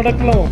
product lo.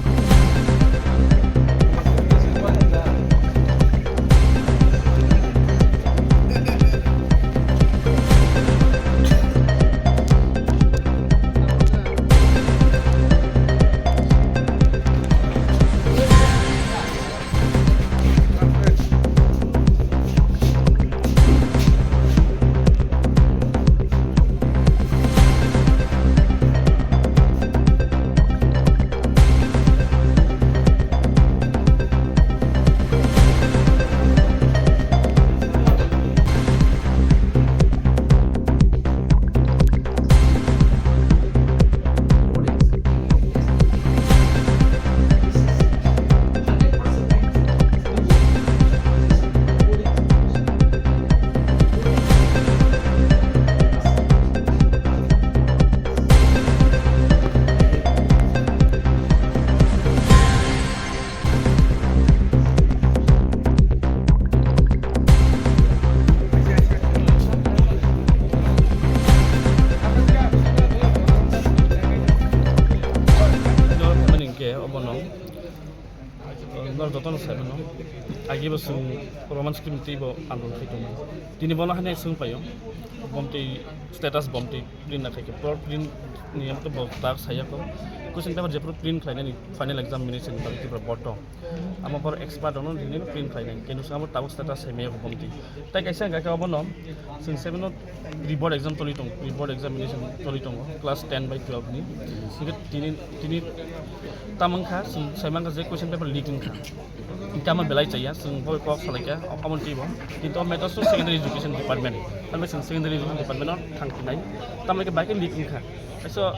Nordotong sa no agi ba sung romance community bo andon fito mo tini bona hane sung payo bomti status bomti print na kay pro print niyam to bo tak saya ko question paper je pro print khaina ni final examination ba ti pro boto amo por expert ono ni print khaina kenu samo taw status me ko bomti tai kaisa ga ka bono sung 7 not reboard exam tolitong reboard examination tolitong class 10 by 12 ni sigat tini tamang kha sung saimang ga je question paper leaking kha Kama belai saya, sung boy kok salahnya, amun tiba. Itu metos tu secondary education department. Kami secondary education department orang thang kinai. Tapi mereka baik leaking kan. So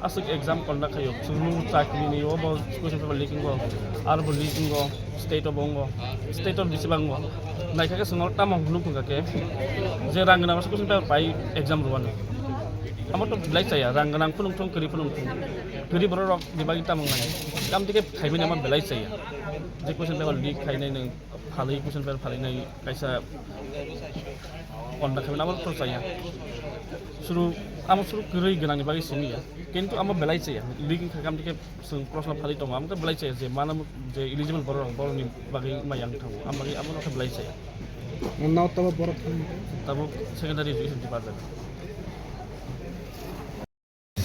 asuk exam kondak kayo. Sung cakri ni, obo question paper leaking go, arbo leaking go, state of bongo, state of disibang go. Naik kaya sung tamang belum pun kaya. Je rangan apa question paper pai exam ruan. Amun tu belai saya, rangan punung keri punung. Keri berorok dibagi tamang lagi. Kami tiga kaimin aman belai saya. Je question paper leak khainai nang phalai question paper phalai nai kaisa kondak khaina amar to saya suru amar suru kiri ganang bagi sini ya kintu amar belai saya leaking khakam dike sung proshna phalai to amar belai saya je mana je eligible bor ni bagi mayang thaw amari amar to belai saya now tabo bor tabo secondary education department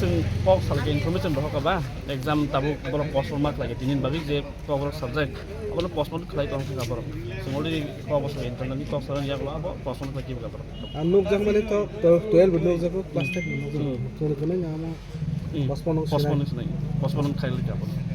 sung pok salke information bahwa kaba exam tabu borok postpone mark lagi tinin bagi je borok subject abono postpone khlai tong ka borok sung already ko bos internal ni ko saran ya ko abo postpone lagi ka borok anuk jak mane to 12 nok jak class 10 so kana nyama postpone postpone khlai ka borok